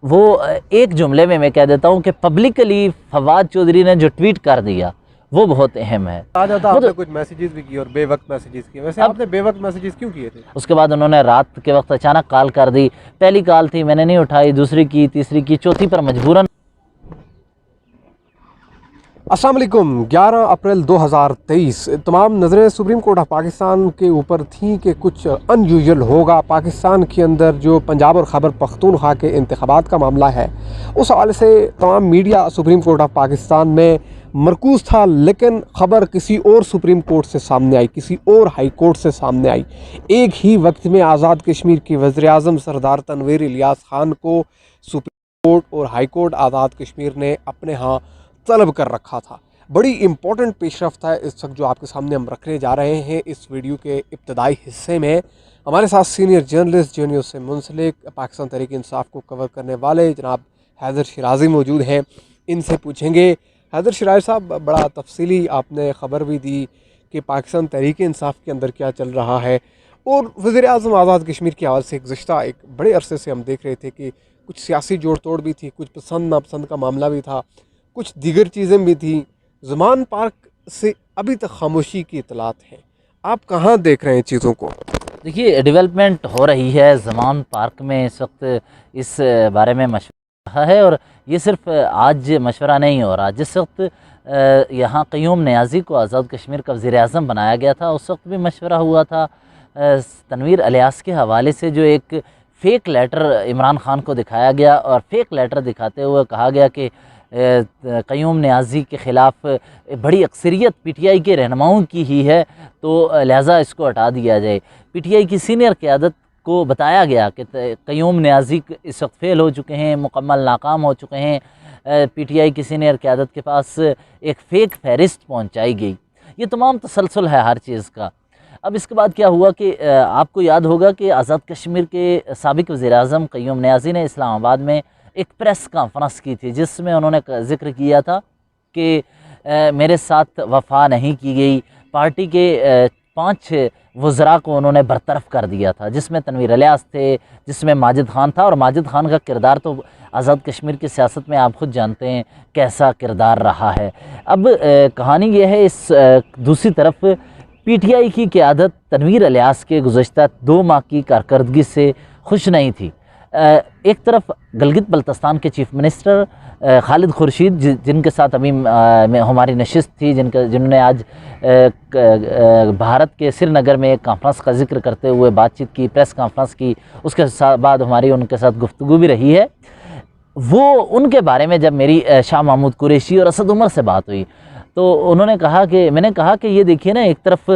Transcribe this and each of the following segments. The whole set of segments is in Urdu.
وہ ایک جملے میں کہہ دیتا ہوں کہ پبلکلی فواد چودھری نے جو ٹویٹ کر دیا وہ بہت اہم ہے۔ کہا جاتا آپ نے کچھ میسیجز بھی کیے اور بے وقت میسیجز کیے، ویسے آپ نے بے وقت میسیجز کیوں کیے تھے؟ اس کے بعد انہوں نے رات کے وقت اچانک کال کر دی، پہلی کال تھی میں نے نہیں اٹھائی، دوسری کی، تیسری کی، چوتھی پر مجبوراً۔ السلام علیکم۔ 11 اپریل 2023 تمام نظریں سپریم کورٹ آف پاکستان کے اوپر تھیں کہ کچھ ان یوزول ہوگا پاکستان کے اندر۔ جو پنجاب اور خیبر پختونخوا کے انتخابات کا معاملہ ہے اس حوالے سے تمام media supreme court of Pakistan میں مرکوز تھا، لیکن خبر کسی اور سپریم کورٹ سے سامنے آئی، کسی اور ہائی کورٹ سے سامنے آئی۔ ایک ہی وقت میں آزاد کشمیر کے وزیر اعظم سردار تنویر الیاس خان کو سپریم کورٹ اور ہائی کورٹ آزاد کشمیر نے اپنے ہاں طلب کر رکھا تھا۔ بڑی امپورٹنٹ پیش رفت ہے اس وقت جو آپ کے سامنے ہم رکھنے جا رہے ہیں۔ اس ویڈیو کے ابتدائی حصے میں ہمارے ساتھ سینئر جرنلسٹ جو نیوز سے منسلک پاکستان تحریک انصاف کو کور کرنے والے جناب حیدر شیرازی موجود ہیں، ان سے پوچھیں گے۔ حیدر شیرازی صاحب، بڑا تفصیلی آپ نے خبر بھی دی کہ پاکستان تحریک انصاف کے اندر کیا چل رہا ہے، اور وزیر اعظم آزاد کشمیر کے حوالے سے گزشتہ ایک بڑے عرصے سے ہم دیکھ رہے تھے کہ کچھ سیاسی جوڑ توڑ بھی تھی، کچھ پسند ناپسند کا معاملہ بھی تھا، کچھ دیگر چیزیں بھی تھیں۔ زمان پارک سے ابھی تک خاموشی کی اطلاعات ہیں، آپ کہاں دیکھ رہے ہیں چیزوں کو؟ دیکھیے، ڈیولپمنٹ ہو رہی ہے زمان پارک میں، اس وقت اس بارے میں مشورہ رہا ہے، اور یہ صرف آج مشورہ نہیں ہو رہا۔ جس وقت یہاں قیوم نیازی کو آزاد کشمیر کا وزیر اعظم بنایا گیا تھا اس وقت بھی مشورہ ہوا تھا۔ تنویر الیاس کے حوالے سے جو ایک فیک لیٹر عمران خان کو دکھایا گیا، اور فیک لیٹر دکھاتے ہوئے کہا گیا کہ قیوم نیازی کے خلاف بڑی اکثریت پی ٹی آئی کے رہنماؤں کی ہی ہے، تو لہٰذا اس کو ہٹا دیا جائے۔ پی ٹی آئی کی سینئر قیادت کو بتایا گیا کہ قیوم نیازی اس وقت فیل ہو چکے ہیں، مکمل ناکام ہو چکے ہیں۔ پی ٹی آئی کی سینئر قیادت کے پاس ایک فیک فہرست پہنچائی گئی۔ یہ تمام تسلسل ہے ہر چیز کا۔ اب اس کے بعد کیا ہوا کہ آپ کو یاد ہوگا کہ آزاد کشمیر کے سابق وزیر اعظم قیوم نیازی نے اسلام آباد میں ایک پریس کانفرنس کی تھی، جس میں انہوں نے ذکر کیا تھا کہ میرے ساتھ وفا نہیں کی گئی۔ پارٹی کے 5 وزراء کو انہوں نے برطرف کر دیا تھا، جس میں تنویر الیاس تھے، جس میں ماجد خان تھا، اور ماجد خان کا کردار تو آزاد کشمیر کی سیاست میں آپ خود جانتے ہیں کیسا کردار رہا ہے۔ اب کہانی یہ ہے، اس دوسری طرف پی ٹی آئی کی قیادت تنویر الیاس کے گزشتہ 2 ماہ کی کارکردگی سے خوش نہیں تھی۔ ایک طرف گلگت بلتستان کے چیف منسٹر خالد خورشید، جن کے ساتھ ابھی ہماری نشست تھی، جنہوں نے آج بھارت کے سری نگر میں ایک کانفرنس کا ذکر کرتے ہوئے بات چیت کی، پریس کانفرنس کی، اس کے بعد ہماری ان کے ساتھ گفتگو بھی رہی ہے۔ وہ ان کے بارے میں جب میری شاہ محمود قریشی اور اسد عمر سے بات ہوئی تو انہوں نے کہا کہ میں نے کہا کہ یہ دیکھیے نا، ایک طرف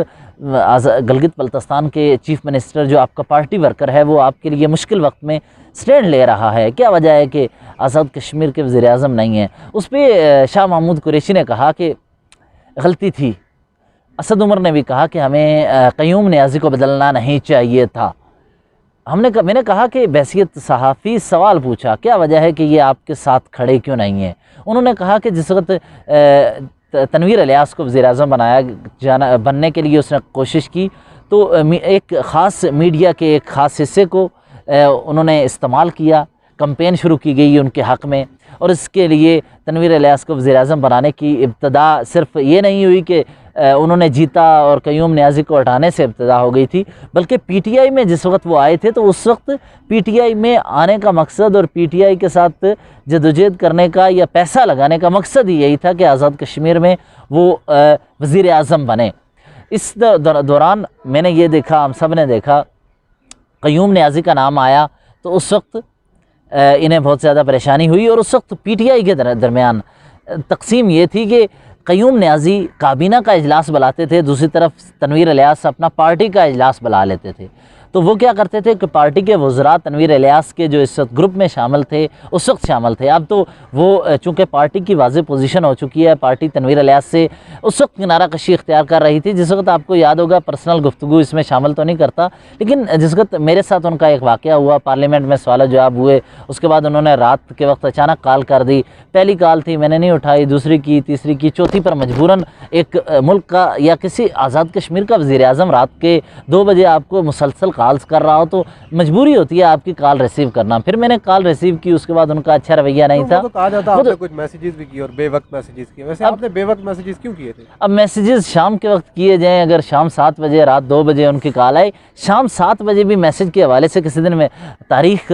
گلگت بلتستان کے چیف منسٹر جو آپ کا پارٹی ورکر ہے وہ آپ کے لیے مشکل وقت میں سٹینڈ لے رہا ہے، کیا وجہ ہے کہ آزاد کشمیر کے وزیر اعظم نہیں ہیں؟ اس پہ شاہ محمود قریشی نے کہا کہ غلطی تھی۔ اسد عمر نے بھی کہا کہ ہمیں قیوم نیازی کو بدلنا نہیں چاہیے تھا۔ میں نے کہا کہ بحیثیت صحافی سوال پوچھا، کیا وجہ ہے کہ یہ آپ کے ساتھ کھڑے کیوں نہیں ہیں؟ انہوں نے کہا کہ جس وقت تنویر الیاس کو وزیر اعظم بننے کے لیے اس نے کوشش کی تو ایک خاص میڈیا کے ایک خاص حصے کو انہوں نے استعمال کیا، کمپین شروع کی گئی ان کے حق میں، اور اس کے لیے تنویر الیاس کو وزیر اعظم بنانے کی ابتدا صرف یہ نہیں ہوئی کہ انہوں نے جیتا اور قیوم نیازی کو ہٹانے سے ابتدا ہو گئی تھی، بلکہ پی ٹی آئی میں جس وقت وہ آئے تھے تو اس وقت پی ٹی آئی میں آنے کا مقصد اور پی ٹی آئی کے ساتھ جدوجہد کرنے کا یا پیسہ لگانے کا مقصد ہی یہی تھا کہ آزاد کشمیر میں وہ وزیر اعظم بنے۔ اس دوران میں نے یہ دیکھا، ہم سب نے دیکھا، قیوم نیازی کا نام آیا تو اس وقت انہیں بہت زیادہ پریشانی ہوئی، اور اس وقت پی ٹی آئی کے درمیان تقسیم یہ تھی کہ قیوم نیازی کابینہ کا اجلاس بلاتے تھے، دوسری طرف تنویر الیاس اپنا پارٹی کا اجلاس بلا لیتے تھے۔ تو وہ کیا کرتے تھے کہ پارٹی کے وزراء تنویر الیاس کے جو اس وقت گروپ میں شامل تھے اس وقت شامل تھے۔ اب تو وہ چونکہ پارٹی کی واضح پوزیشن ہو چکی ہے، پارٹی تنویر الیاس سے اس وقت کنارہ کشی اختیار کر رہی تھی، جس وقت آپ کو یاد ہوگا، پرسنل گفتگو اس میں شامل تو نہیں کرتا، لیکن جس وقت میرے ساتھ ان کا ایک واقعہ ہوا، پارلیمنٹ میں سوال و جواب ہوئے، اس کے بعد انہوں نے رات کے وقت اچانک کال کر دی، پہلی کال تھی میں نے نہیں اٹھائی، دوسری کی، تیسری کی، چوتھی پر مجبوراً ایک ملک کا یا کسی آزاد کشمیر کا وزیر اعظم رات کے 2 بجے آپ کو مسلسل کالز کر رہا ہو تو مجبوری ہوتی ہے آپ کی کال ریسیو کرنا. پھر میں نے کال ریسیو کی, اس کے بعد ان کا اچھا رویہ نہیں تھا. تو کہا جاتا آپ نے کچھ میسیجز بھی کیے اور بے وقت میسیجز کیے, ویسے آپ نے بے وقت میسیجز کیوں کیے تھے؟ اب میسیجز شام کے وقت کیے جائیں, اگر شام 7 بجے رات 2 بجے ان کی کال آئی, شام 7 بجے بھی میسیج کے حوالے سے کسی دن میں تاریخ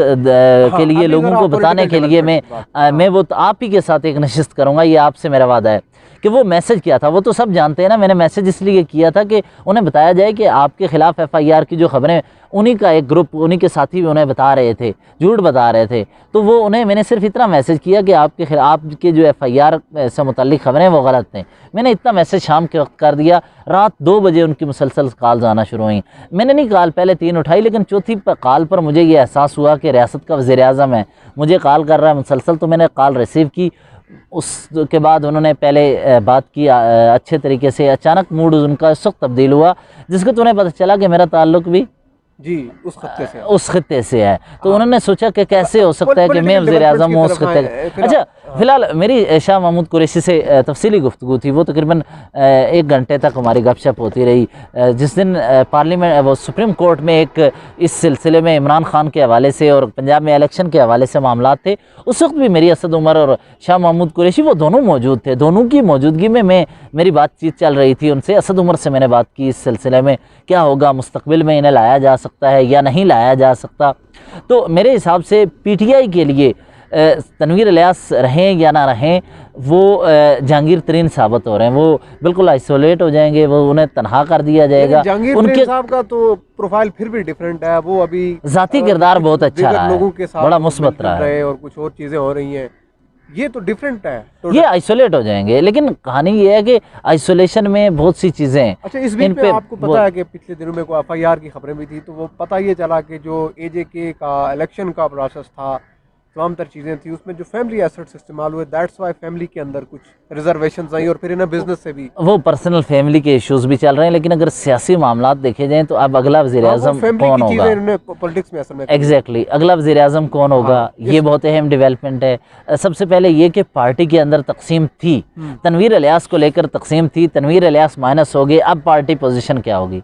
کے لیے لوگوں کو بتانے کے لیے میں وہ آپ ہی کے ساتھ ایک نشست کروں گا, یہ آپ سے میرا وعدہ ہے کہ وہ میسج کیا تھا. وہ تو سب جانتے ہیں نا, میں نے میسج اس لیے کیا تھا کہ انہیں بتایا جائے کہ آپ کے خلاف FIR کی جو خبریں, انہی کا ایک گروپ, انہی کے ساتھی بھی انہیں بتا رہے تھے, جھوٹ بتا رہے تھے, تو وہ انہیں میں نے صرف اتنا میسج کیا کہ آپ کے جو FIR سے متعلق خبریں وہ غلط ہیں. میں نے اتنا میسج شام کے وقت کر دیا. رات 2 بجے ان کی مسلسل کالز آنا شروع ہوئیں. میں نے نہیں کال پہلے 3 اٹھائی, لیکن چوتھی کال پر مجھے یہ احساس ہوا کہ ریاست کا وزیر اعظم ہے, مجھے کال کر رہا ہے مسلسل, تو میں نے کال ریسیو کی. اس کے بعد انہوں نے پہلے بات کی اچھے طریقے سے. اچانک موڈ ان کا اس وقت تبدیل ہوا جس کو تو انہیں پتہ چلا کہ میرا تعلق بھی اس خطے سے ہے. تو انہوں نے سوچا کہ کیسے ہو سکتا ہے کہ میں وزیر اعظم ہوں اس خطے کا. اچھا, فی الحال میری شاہ محمود قریشی سے تفصیلی گفتگو تھی, وہ تقریباً 1 گھنٹے تک ہماری گپ شپ ہوتی رہی. جس دن پارلیمنٹ وہ سپریم کورٹ میں ایک اس سلسلے میں عمران خان کے حوالے سے اور پنجاب میں الیکشن کے حوالے سے معاملات تھے, اس وقت بھی میری اسد عمر اور شاہ محمود قریشی وہ دونوں موجود تھے. دونوں کی موجودگی میں میری بات چیت چل رہی تھی ان سے. اسد عمر سے میں نے بات کی اس سلسلے میں کیا ہوگا مستقبل میں, انہیں لایا جا سکتا ہے یا نہیں لایا جا سکتا. تو میرے حساب سے PTI کے لیے تنویر الیاس رہیں یا نہ رہیں, وہ جہانگیر ترین ثابت ہو رہے ہیں. وہ بالکل آئسولیٹ ہو جائیں گے, وہ انہیں تنہا کر دیا جائے گا. ان کے صاحب کا تو پروفائل پھر بھی ڈیفرنٹ ہے, وہ ابھی ذاتی کردار بہت اچھا رہا ہے, بڑا مثبت رہا ہے, اور کچھ اور چیزیں ہو رہی ہیں. یہ تو ڈیفرنٹ ہے, یہ آئسولیٹ ہو جائیں گے. لیکن کہانی یہ ہے کہ آئسولیشن میں بہت سی چیزیں ہیں. اچھا, اس بیچ میں آپ کو پتا ہے کہ پچھلے دنوں میں کوئی FIR کی خبریں بھی تھی, تو وہ پتہ یہ چلا کہ جو AJK کا الیکشن کا پروسیس تھا, تمام تر چیزیں تھیں, اس میں جو فیملی ایسٹس استعمال ہوئے, دیٹس وائی فیملی کے اندر کچھ ریزرویشنز آئیں, اور پھر انہیں بزنس سے بھی وہ پرسنل فیملی کے ایشوز بھی چل رہے ہیں. لیکن اگر سیاسی معاملات دیکھے جائیں تو اب اگلا وزیر اعظم کون ہوگا, ایگزیکٹلی اگلا وزیر اعظم کون ہوگا, یہ بہت اہم ڈیولپمنٹ ہے. سب سے پہلے یہ کہ پارٹی کے اندر تقسیم تھی, تنویر الیاس کو لے کر تقسیم تھی, تنویر الیاس مائنس ہو گئے. اب پارٹی پوزیشن کیا ہوگی,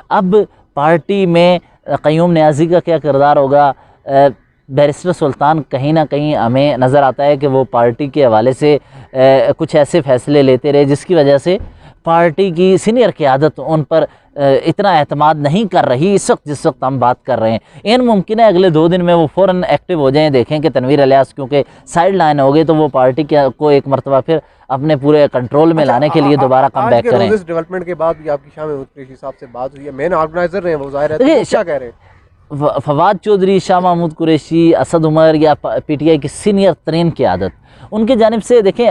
اب پارٹی میں قیوم نیازی کا کیا کردار ہوگا. بیرسٹر سلطان کہیں نہ کہیں ہمیں نظر آتا ہے کہ وہ پارٹی کے حوالے سے کچھ ایسے فیصلے لیتے رہے جس کی وجہ سے پارٹی کی سینئر قیادت ان پر اتنا اعتماد نہیں کر رہی اس وقت جس وقت ہم بات کر رہے ہیں. این ممکن ہے اگلے 2 دن میں وہ فوراً ایکٹیو ہو جائیں. دیکھیں کہ تنویر الیاس کیونکہ سائیڈ لائن ہو گئے, تو وہ پارٹی کو ایک مرتبہ پھر اپنے پورے کنٹرول میں لانے کے لیے دوبارہ کم بیک کریں. اس ڈیولپمنٹ کے بعد بھی آپ کی شاہ محمود قریشی صاحب سے بات ہوئی ہے, مین آرگنائزر ہیں وہ, ظاہر ہے کیا کہہ رہے ہیں. فواد چودھری, شاہ محمود قریشی, اسد عمر یا PTI کی سینئر ترین قیادت, ان کی جانب سے دیکھیں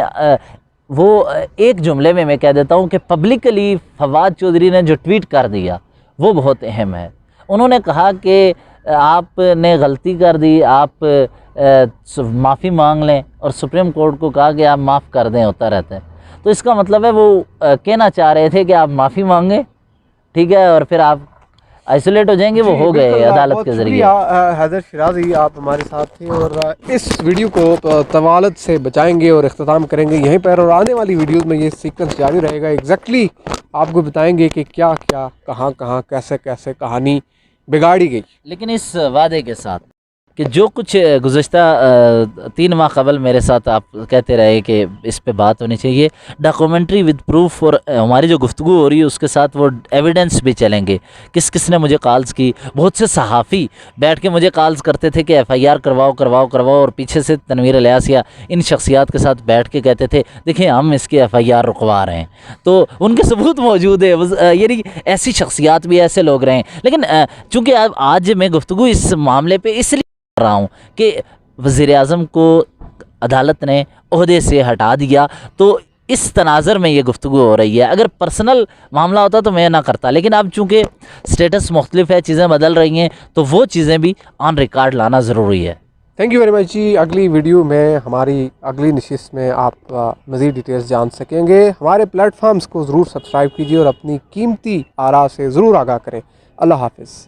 وہ ایک جملے میں کہہ دیتا ہوں کہ پبلکلی فواد چودھری نے جو ٹویٹ کر دیا وہ بہت اہم ہے. انہوں نے کہا کہ آپ نے غلطی کر دی, آپ معافی مانگ لیں, اور سپریم کورٹ کو کہا کہ آپ معاف کر دیں, ہوتا رہتا ہے. تو اس کا مطلب ہے وہ کہنا چاہ رہے تھے کہ آپ معافی مانگیں, ٹھیک ہے, اور پھر آپ آئسولیٹ ہو جائیں گے. وہ ہو گئے عدالت کے ذریعے. حیدر شیرازی آپ ہمارے ساتھ تھے, اور اس ویڈیو کو طوالت سے بچائیں گے اور اختتام کریں گے یہیں پر, اور آنے والی ویڈیوز میں یہ سیکوینس جاری رہے گا. ایگزیکٹلی آپ کو بتائیں گے کہ کیا کیا کہاں کہاں کیسے کیسے کہانی بگاڑی گئی. لیکن اس وعدے کے ساتھ کہ جو کچھ گزشتہ 3 ماہ قبل میرے ساتھ آپ کہتے رہے کہ اس پہ بات ہونی چاہیے, ڈاکومنٹری ود پروف, اور ہماری جو گفتگو ہو رہی ہے اس کے ساتھ وہ ایویڈنس بھی چلیں گے. کس کس نے مجھے کالز کی, بہت سے صحافی بیٹھ کے مجھے کالز کرتے تھے کہ FIR کرواؤ, اور پیچھے سے تنویر الیاس یا ان شخصیات کے ساتھ بیٹھ کے کہتے تھے دیکھیں ہم اس کے FIR رکوا رہے ہیں. تو ان کے ثبوت موجود ہے, یعنی ایسی شخصیات بھی, ایسے لوگ رہے ہیں. لیکن چونکہ آج میں گفتگو اس معاملے پہ اس لیے رہا ہوں کہ وزیر اعظم کو عدالت نے عہدے سے ہٹا دیا, تو اس تناظر میں یہ گفتگو ہو رہی ہے. اگر پرسنل معاملہ ہوتا تو میں نہ کرتا, لیکن اب چونکہ سٹیٹس مختلف ہے, چیزیں بدل رہی ہیں, تو وہ چیزیں بھی آن ریکارڈ لانا ضروری ہے. تھینک یو ویری مچ جی. اگلی ویڈیو میں, ہماری اگلی نشست میں آپ مزید ڈیٹیلز جان سکیں گے. ہمارے پلیٹ فارمز کو ضرور سبسکرائب کیجیے اور اپنی قیمتی آراء سے ضرور آگاہ کریں. اللہ حافظ.